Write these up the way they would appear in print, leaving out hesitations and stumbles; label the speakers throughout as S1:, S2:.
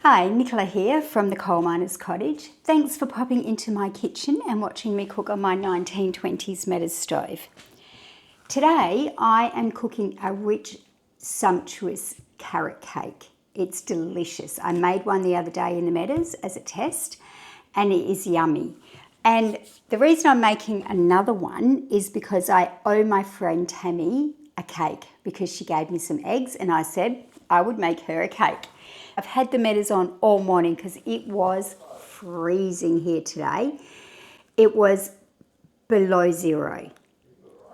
S1: Hi, Nichola here from the Coal Miner's Cottage. Thanks for popping into my kitchen and watching me cook on my 1920s Metters stove. Today I am cooking a rich, sumptuous carrot cake. It's delicious. I made one the other day in the Metters as a test and it is yummy. And the reason I'm making another one is because I owe my friend Tammy a cake because she gave me some eggs and I said I would make her a cake. I've had the Metters on all morning because it was freezing here today. It was below zero,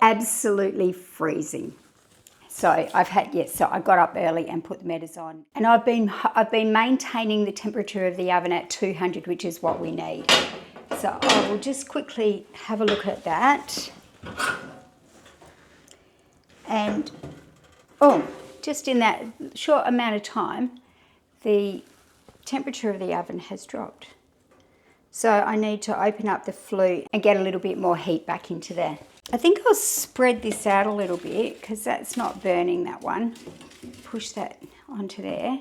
S1: absolutely freezing. So I got up early and put the Metters on, and I've been maintaining the temperature of the oven at 200, which is what we need. So I will just quickly have a look at that, and just in that short amount of time, the temperature of the oven has dropped. So I need to open up the flue and get a little bit more heat back into there. I think I'll spread this out a little bit because that's not burning, that one. Push that onto there.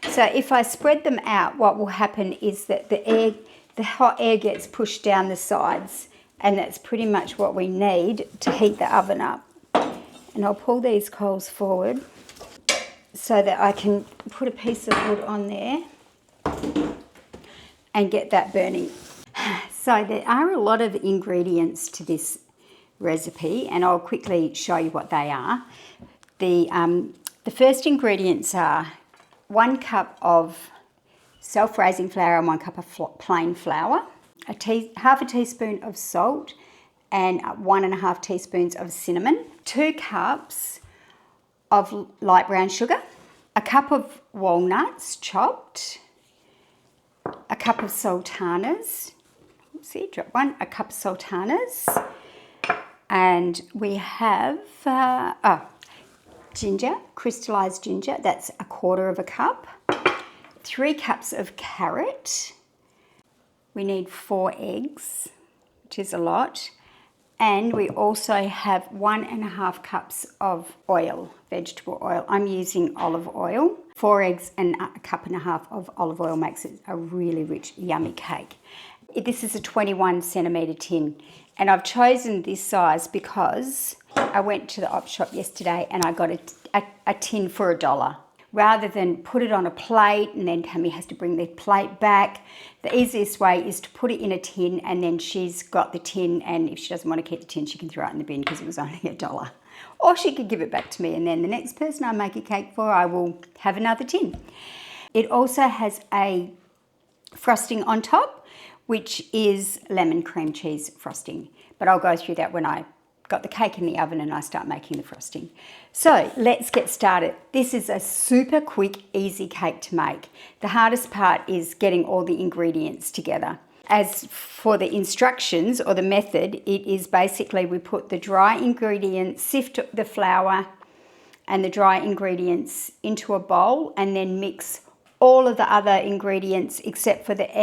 S1: So if I spread them out, what will happen is that the hot air gets pushed down the sides, and that's pretty much what we need to heat the oven up. And I'll pull these coals forward so that I can put a piece of wood on there and get that burning. So there are a lot of ingredients to this recipe, and I'll quickly show you what they are. The first ingredients are 1 cup of self-raising flour and 1 cup of plain flour, half a teaspoon of salt, and 1.5 teaspoons of cinnamon, 2 cups of light brown sugar, a cup of walnuts chopped, a cup of sultanas, a cup of sultanas, and we have ginger, crystallized ginger, that's 1/4 cup, 3 cups of carrot, we need 4 eggs, which is a lot, and we also have 1.5 cups of oil, vegetable oil. I'm using olive oil. 4 eggs and 1.5 cups of olive oil makes it a really rich, yummy cake. This is a 21 centimetre tin, and I've chosen this size because I went to the op shop yesterday and I got a tin for $1. Rather than put it on a plate and then Tammy has to bring the plate back, the easiest way is to put it in a tin, and then she's got the tin, and if she doesn't want to keep the tin, she can throw it in the bin because it was only $1. Or she could give it back to me, and then the next person I make a cake for, I will have another tin. It also has a frosting on top, which is lemon cream cheese frosting, but I'll go through that when I got the cake in the oven and I start making the frosting. So let's get started. This is a super quick, easy cake to make. The hardest part is getting all the ingredients together. As for the instructions or the method, it is basically we put the dry ingredients, sift the flour and the dry ingredients into a bowl, and then mix all of the other ingredients except for the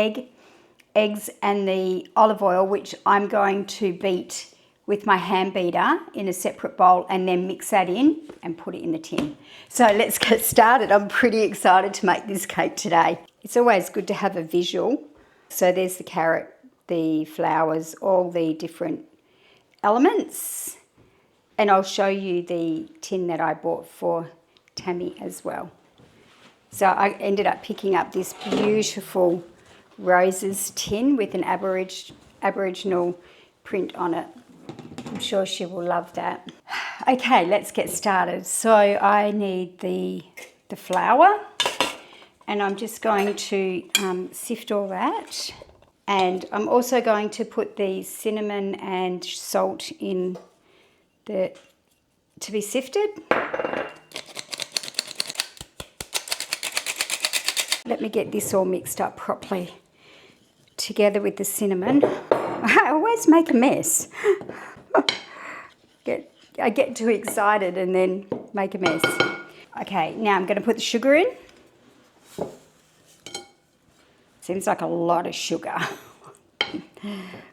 S1: eggs and the olive oil, which I'm going to beat with my hand beater in a separate bowl, and then mix that in and put it in the tin. So let's get started. I'm pretty excited to make this cake today. It's always good to have a visual. So there's the carrot, the flowers, all the different elements. And I'll show you the tin that I bought for Tammy as well. So I ended up picking up this beautiful roses tin with an Aboriginal print on it. I'm sure she will love that. Okay, let's get started. So I need the flour, and I'm just going to sift all that. And I'm also going to put the cinnamon and salt in to be sifted. Let me get this all mixed up properly together with the cinnamon. I always make a mess. I get too excited and then make a mess. Okay, now I'm going to put the sugar in. Seems like a lot of sugar.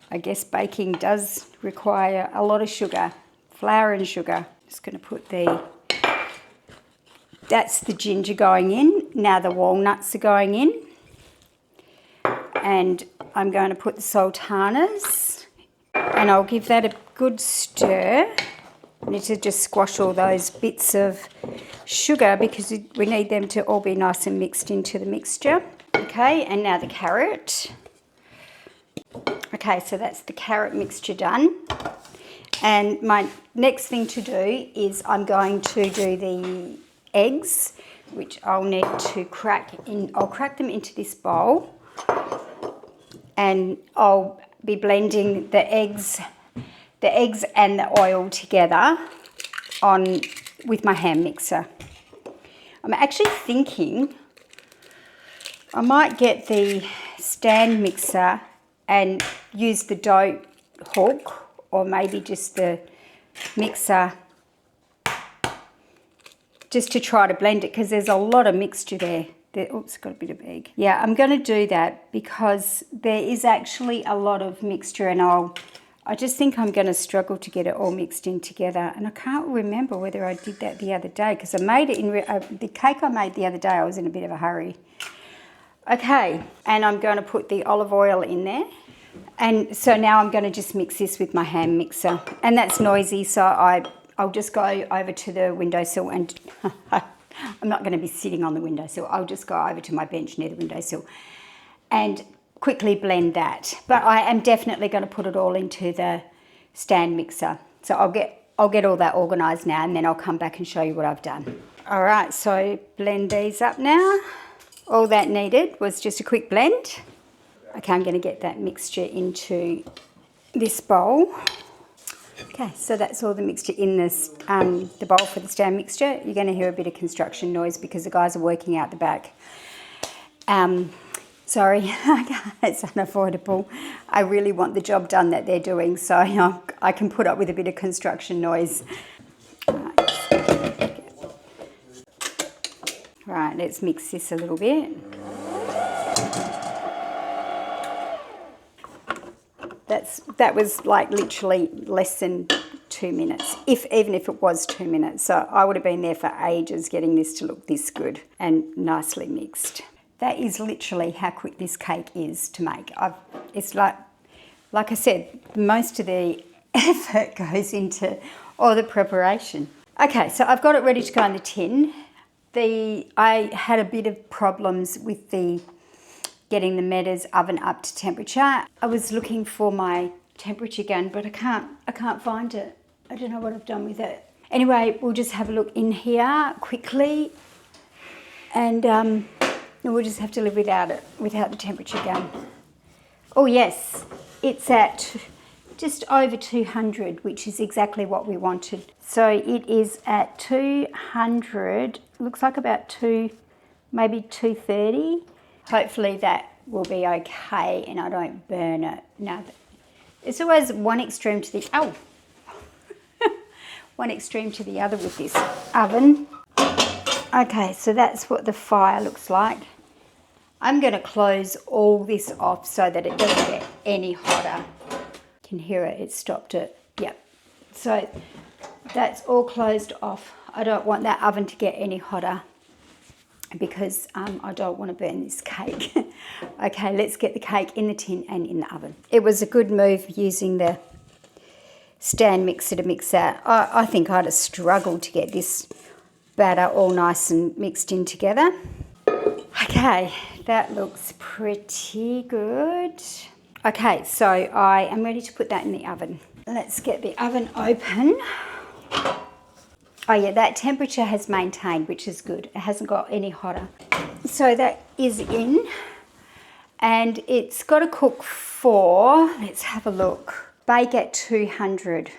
S1: I guess baking does require a lot of sugar, flour and sugar. Just going to put that's the ginger going in, now the walnuts are going in. And I'm going to put the sultanas, and I'll give that a good stir. I need to just squash all those bits of sugar because we need them to all be nice and mixed into the mixture. Okay, and now the carrot. Okay, so that's the carrot mixture done. And my next thing to do is I'm going to do the eggs, which I'll need to crack in. I'll crack them into this bowl, and I'll be blending the eggs and the oil together with my hand mixer. I'm actually thinking I might get the stand mixer and use the dough hook, or maybe just the mixer, just to try to blend it, because there's a lot of mixture there. Oops, got a bit of egg. Yeah, I'm going to do that because there is actually a lot of mixture, and I just think I'm going to struggle to get it all mixed in together. And I can't remember whether I did that the other day, because I made it in the cake I made the other day. I was in a bit of a hurry. Okay, and I'm going to put the olive oil in there. And so now I'm going to just mix this with my hand mixer. And that's noisy, so I'll just go over to the windowsill, and I'm not going to be sitting on the windowsill. I'll just go over to my bench near the windowsill and quickly blend that. But I am definitely going to put it all into the stand mixer. So I'll get all that organised now, and then I'll come back and show you what I've done. All right, so blend these up now. All that needed was just a quick blend. Okay, I'm going to get that mixture into this bowl. Okay, so that's all the mixture in this the bowl for the stand mixture. You're going to hear a bit of construction noise because the guys are working out the back. Sorry, it's unavoidable. I really want the job done that they're doing, so I can put up with a bit of construction noise. Right, let's mix this a little bit. That was like literally less than 2 minutes, even if it was 2 minutes. So I would have been there for ages getting this to look this good and nicely mixed. That is literally how quick this cake is to make. It's like I said, most of the effort goes into all the preparation. Okay, so I've got it ready to go in the tin. I had a bit of problems with getting the Meadows oven up to temperature. I was looking for my temperature gun, but I can't find it. I don't know what I've done with it. Anyway, we'll just have a look in here quickly, and we'll just have to live without it, without the temperature gun. Oh yes, it's at just over 200, which is exactly what we wanted. So it is at 200, looks like about maybe 230. Hopefully that will be okay and I don't burn it. No, it's always one extreme to the, one extreme to the other with this oven. Okay, so that's what the fire looks like. I'm going to close all this off so that it doesn't get any hotter. You can hear it, it stopped it. Yep. So that's all closed off. I don't want that oven to get any hotter because I don't want to burn this cake. Okay, let's get the cake in the tin and in the oven. It was a good move using the stand mixer to mix that. I think I'd have struggled to get this batter all nice and mixed in together. Okay, that looks pretty good. Okay, so I am ready to put that in the oven. Let's get the oven open. Oh yeah, that temperature has maintained, which is good. It hasn't got any hotter. So that is in, and it's got to cook for, let's have a look, bake at 200.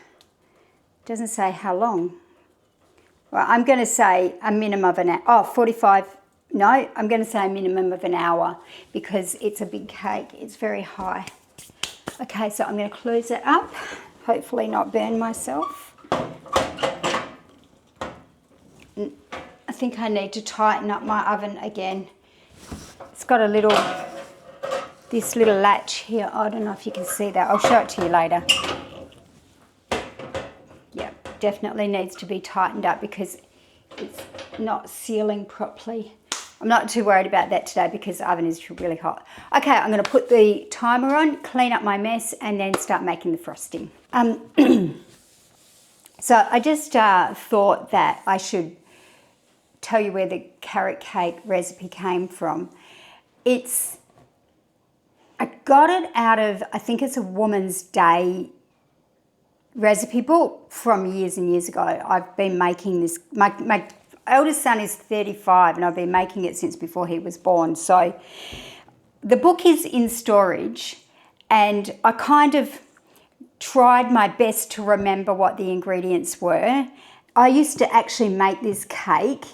S1: Doesn't say how long. Well, I'm going to say a minimum of an hour. 45. No, I'm going to say a minimum of an hour because it's a big cake. It's very high. Okay, so I'm going to close it up. Hopefully not burn myself. I think I need to tighten up my oven again. It's got this little latch here. I don't know if you can see that. I'll show it to you later. Yep, definitely needs to be tightened up because it's not sealing properly. I'm not too worried about that today because the oven is really hot. Okay, I'm going to put the timer on, clean up my mess, and then start making the frosting. So I just thought that I should tell you where the carrot cake recipe came from. I got it out of, I think it's a Woman's Day recipe book from years and years ago. I've been making this, my eldest son is 35 and I've been making it since before he was born. So the book is in storage and I kind of tried my best to remember what the ingredients were. I used to actually make this cake.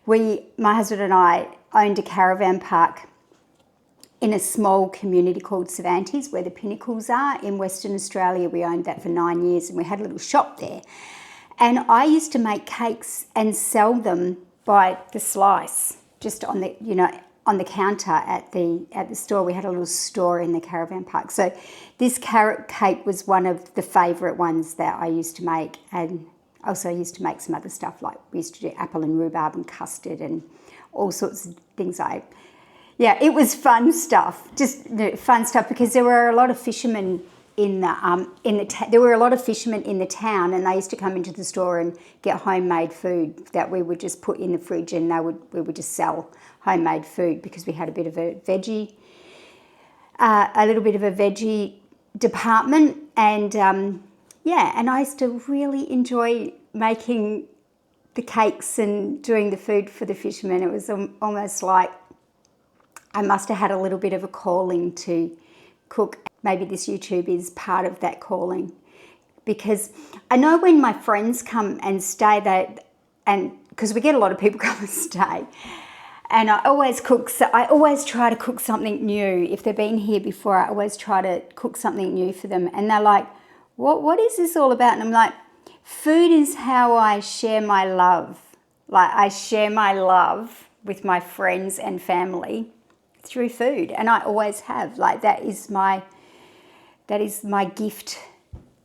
S1: My husband and I owned a caravan park in a small community called Cervantes, where the Pinnacles are in Western Australia. We owned that for 9 years and we had a little shop there. And I used to make cakes and sell them by the slice, just on the, on the counter at the store. We had a little store in the caravan park. So this carrot cake was one of the favourite ones that I used to make. And also I used to make some other stuff, like we used to do apple and rhubarb and custard and all sorts of things Yeah, it was fun stuff, just fun stuff, because there were a lot of fishermen in the town, and they used to come into the store and get homemade food that we would just put in the fridge, and we would just sell homemade food because we had a little bit of a veggie department, and and I used to really enjoy making the cakes and doing the food for the fishermen. It was almost like I must have had a little bit of a calling to cook. Maybe this YouTube is part of that calling, because I know when my friends come and stay, because we get a lot of people come and stay, and I always try to cook something new. If they've been here before, I always try to cook something new for them, and they're like, what is this all about? And I'm like, food is how I share my love. Like, I share my love with my friends and family through food, and I always have. Like, that is my gift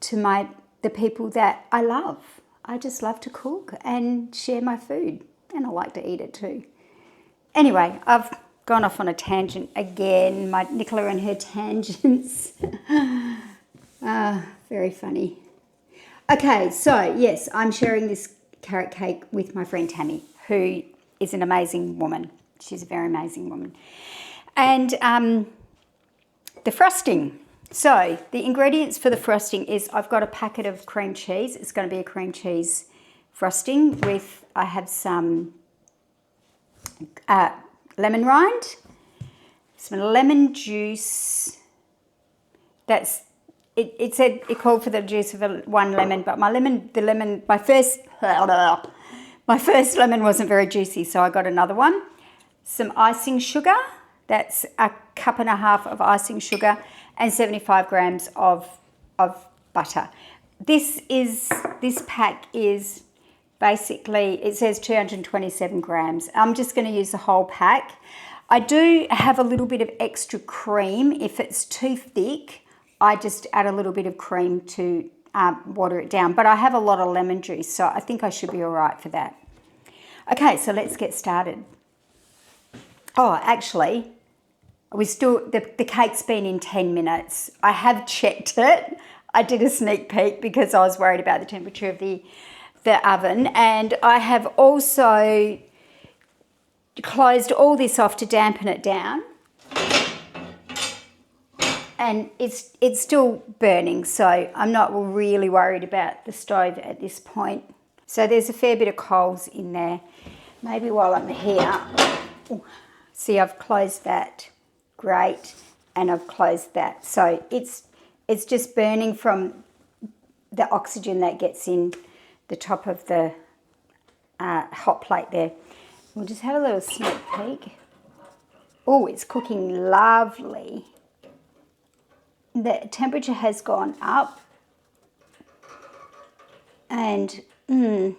S1: to the people that I love. I just love to cook and share my food, and I like to eat it too. Anyway, I've gone off on a tangent again. My Nichola and her tangents. Very funny. Okay, so yes, I'm sharing this carrot cake with my friend Tammy, who is an amazing woman. She's a very amazing woman. And the frosting. So the ingredients for the frosting is, I've got a packet of cream cheese. It's going to be a cream cheese frosting with, I have some lemon rind, some lemon juice. It said it called for the juice of one lemon, but my first lemon wasn't very juicy, so I got another one. Some icing sugar. That's a cup and a half of icing sugar and 75 grams of butter. This pack is basically, it says 227 grams. I'm just going to use the whole pack. I do have a little bit of extra cream. If it's too thick, I just add a little bit of cream to water it down. But I have a lot of lemon juice, so I think I should be all right for that. Okay, so let's get started. Oh, actually, the cake's been in 10 minutes. I have checked it. I did a sneak peek because I was worried about the temperature of the oven. And I have also closed all this off to dampen it down. And it's still burning, so I'm not really worried about the stove at this point. So there's a fair bit of coals in there. Maybe while I'm here, see, I've closed that. Great. And I've closed that. So it's just burning from the oxygen that gets in the top of the hot plate there. We'll just have a little sneak peek. Oh, it's cooking lovely. The temperature has gone up, and I'm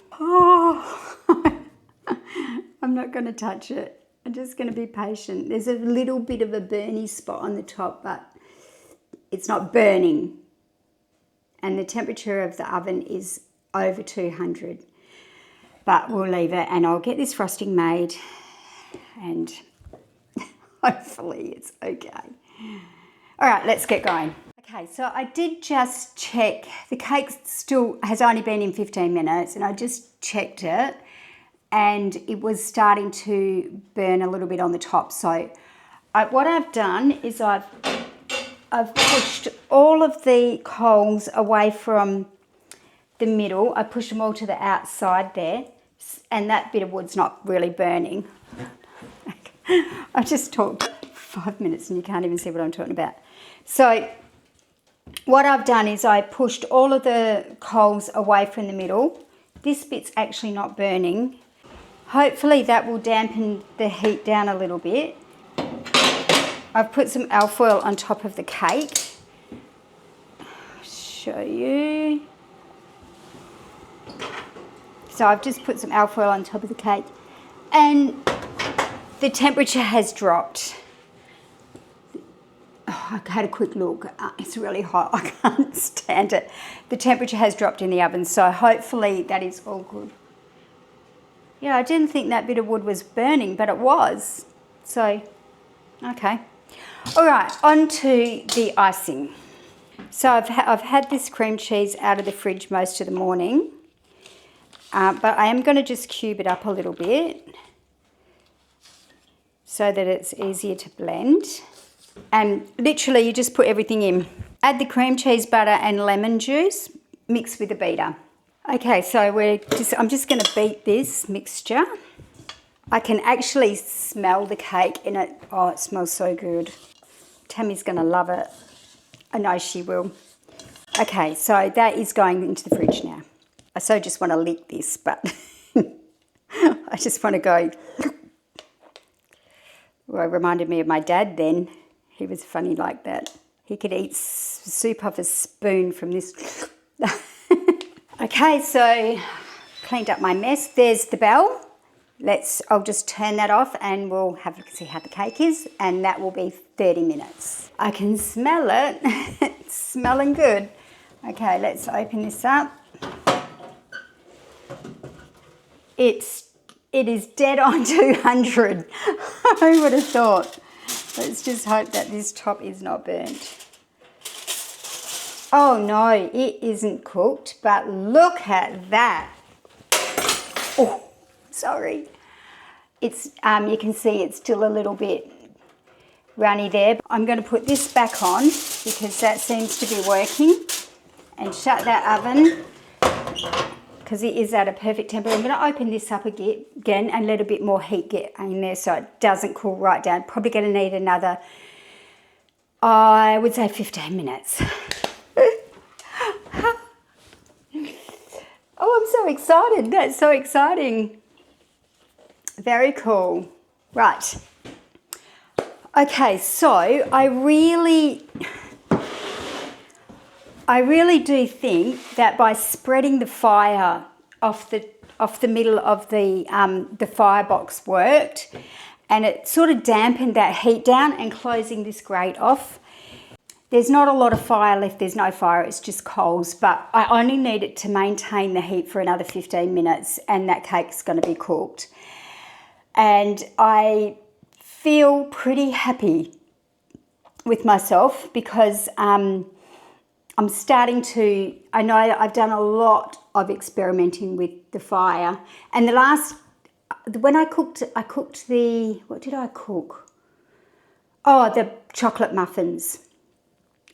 S1: not going to touch it. I'm just going to be patient. There's a little bit of a burny spot on the top, but it's not burning. And the temperature of the oven is over 200. But we'll leave it, and I'll get this frosting made. and hopefully it's okay. All right, let's get going. Okay, so I did just check. The cake still has only been in 15 minutes, and I just checked it, and it was starting to burn a little bit on the top. So what I've done is I've pushed all of the coals away from the middle. I pushed them all to the outside there, and that bit of wood's not really burning. I just talked 5 minutes and you can't even see what I'm talking about. So what I've done is I pushed all of the coals away from the middle. This bit's actually not burning. Hopefully that will dampen the heat down a little bit. I've put some alfoil on top of the cake. I'll show you. So I've just put some alfoil on top of the cake, and the temperature has dropped. Oh, I had a quick look. It's really hot. I can't stand it. The temperature has dropped in the oven, so hopefully that is all good. Yeah, I didn't think that bit of wood was burning, but it was. So, okay. All right, on to the icing. So I've had this cream cheese out of the fridge most of the morning, but I am going to just cube it up a little bit so that it's easier to blend. And literally you just put everything in. Add the cream cheese, butter and lemon juice, mix with the beater. Okay, so I'm just going to beat this mixture. I can actually smell the cake in it. Oh, it smells so good. Tammy's going to love it. I know she will. Okay, so that is going into the fridge now. I so just want to lick this, but I just want to go. Well, it reminded me of my dad then. He was funny like that. He could eat soup off a spoon from this. Okay, so cleaned up my mess. There's the bell. I'll just turn that off and we'll have a look and see how the cake is, and that will be 30 minutes. I can smell it. It's smelling good. Okay, let's open this up. It is dead on 200. I would have thought. Let's just hope that this top is not burnt. Oh no, it isn't cooked, but look at that. Oh, sorry. It's you can see it's still a little bit runny there. I'm going to put this back on because that seems to be working, and shut that oven because it is at a perfect temperature. I'm going to open this up again and let a bit more heat get in there so it doesn't cool right down. Probably going to need another, I would say 15 minutes. Oh, I'm so excited. That's so exciting. Very cool. Right. Okay, so I really do think that by spreading the fire off the middle of the firebox worked, and it sort of dampened that heat down, and closing this grate off. There's not a lot of fire left. There's no fire. It's just coals, but I only need it to maintain the heat for another 15 minutes, and that cake's going to be cooked. And I feel pretty happy with myself because I'm starting to, I know I've done a lot of experimenting with the fire. And when I cooked what did I cook? Oh, the chocolate muffins.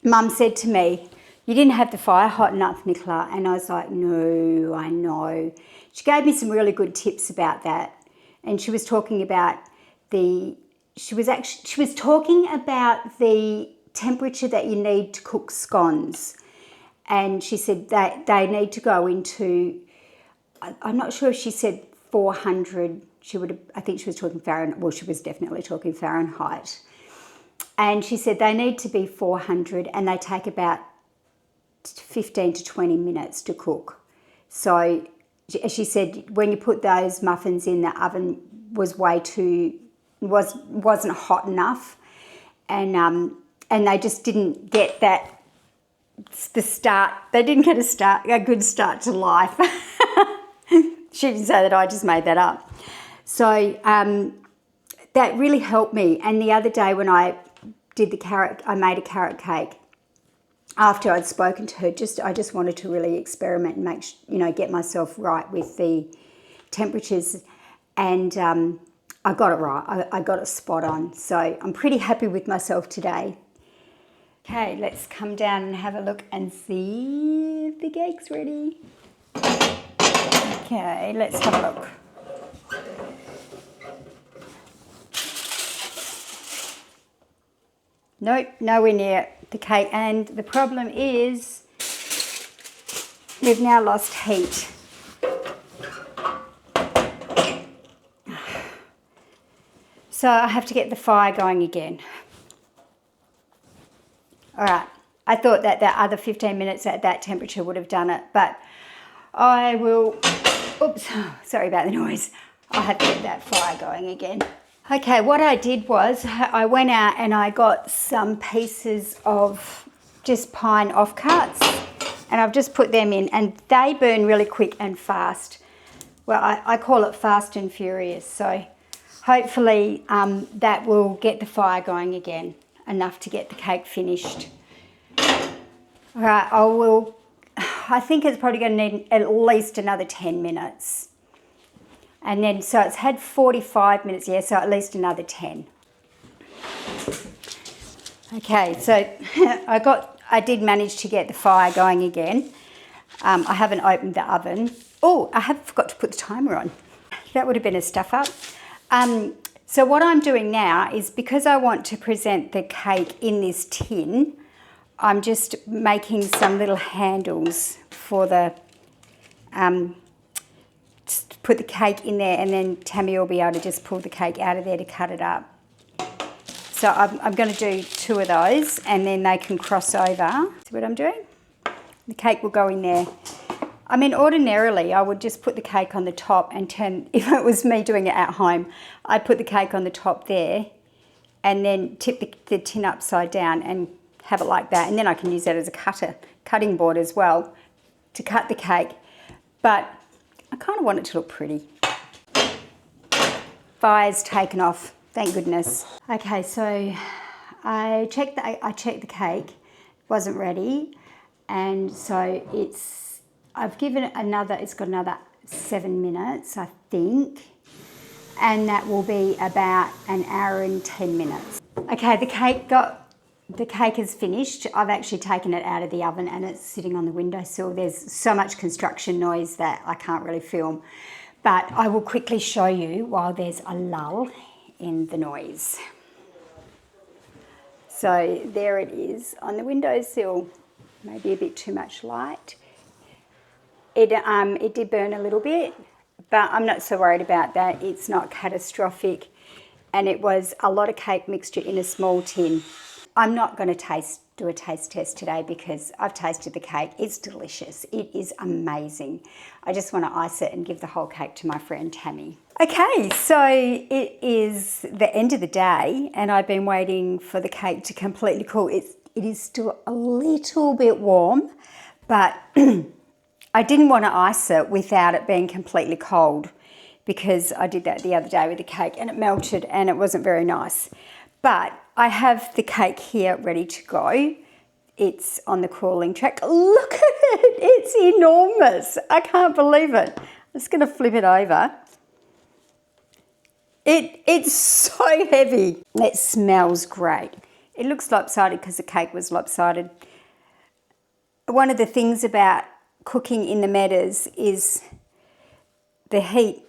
S1: Mum said to me, "You didn't have the fire hot enough, Nichola." And I was like, "No, I know." She gave me some really good tips about that. And she was talking about the temperature that you need to cook scones. And she said that they need to go into, I'm not sure if she said 400, I think she was talking Fahrenheit, well, she was definitely talking Fahrenheit. And she said they need to be 400 and they take about 15 to 20 minutes to cook. So as she said, when you put those muffins in, the oven was wasn't hot enough, and they just didn't get they didn't get a good start to life. She didn't say that, I just made that up. So that really helped me. And the other day when I did I made a carrot cake. After I'd spoken to her, I just wanted to really experiment and get myself right with the temperatures, and I got it right. I got it spot on. So I'm pretty happy with myself today. Okay, let's come down and have a look and see if the cake's ready. Okay, let's have a look. Nope, nowhere near the cake. And the problem is we've now lost heat. So I have to get the fire going again. All right, I thought that other 15 minutes at that temperature would have done it, but I will, oops, sorry about the noise. I'll have to get that fire going again. Okay, what I did was I went out and I got some pieces of just pine offcuts, and I've just put them in, and they burn really quick and fast. Well, I call it fast and furious, so hopefully that will get the fire going again, enough to get the cake finished. All right, I think it's probably going to need at least another 10 minutes. And then, so it's had 45 minutes, yeah, so at least another 10. Okay, so I did manage to get the fire going again. I haven't opened the oven. Oh, I have forgot to put the timer on. That would have been a stuff up. So what I'm doing now is, because I want to present the cake in this tin, I'm just making some little handles for the, just put the cake in there, and then Tammy will be able to just pull the cake out of there to cut it up. So I'm going to do 2 of those, and then they can cross over. See what I'm doing? The cake will go in there. I mean, ordinarily, I would just put the cake on the top and if it was me doing it at home, I'd put the cake on the top there and then tip the tin upside down and have it like that. And then I can use that as a cutting board as well to cut the cake. But I kind of want it to look pretty. Fire's taken off, thank goodness. Okay, so I checked the cake, wasn't ready, and so I've given it it's got another 7 minutes, I think, and that will be about an hour and 10 minutes. Okay, the cake is finished. I've actually taken it out of the oven and it's sitting on the windowsill. There's so much construction noise that I can't really film, but I will quickly show you while there's a lull in the noise. So there it is on the windowsill. Maybe a bit too much light. It did burn a little bit, but I'm not so worried about that. It's not catastrophic, and it was a lot of cake mixture in a small tin. I'm not going to do a taste test today because I've tasted the cake. It's delicious. It is amazing. I just want to ice it and give the whole cake to my friend Tammy. Okay, so it is the end of the day and I've been waiting for the cake to completely cool. It is still a little bit warm, but I didn't want to ice it without it being completely cold, because I did that the other day with the cake and it melted and it wasn't very nice. But I have the cake here ready to go. It's on the cooling track. Look at it, it's enormous. I can't believe it. I'm just going to flip it over. It's so heavy. It smells great. It looks lopsided because the cake was lopsided. One of the things about cooking in the meadows is the heat.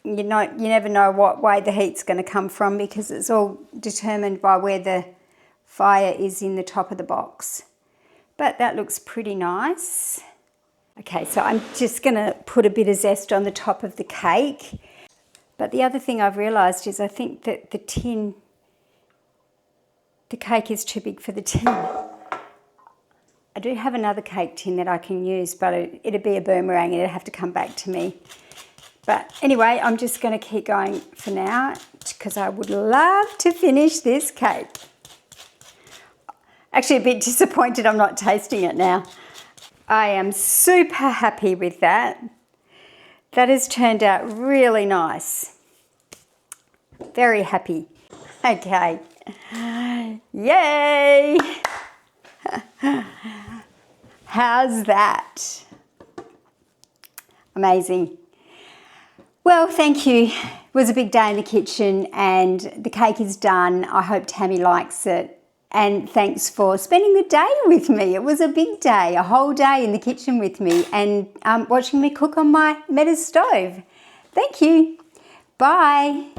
S1: You never know what way the heat's going to come from, because it's all determined by where the fire is in the top of the box. But that looks pretty nice. Okay, so I'm just going to put a bit of zest on the top of the cake. But the other thing I've realised is I think that the cake is too big for the tin. I do have another cake tin that I can use, but it'd be a boomerang and it'd have to come back to me. But anyway, I'm just going to keep going for now because I would love to finish this cake. Actually, a bit disappointed I'm not tasting it now. I am super happy with that. That has turned out really nice. Very happy. Okay. Yay! How's that? Amazing. Well, thank you. It was a big day in the kitchen and the cake is done. I hope Tammy likes it. And thanks for spending the day with me. It was a big day, a whole day in the kitchen with me and watching me cook on my metal stove. Thank you. Bye.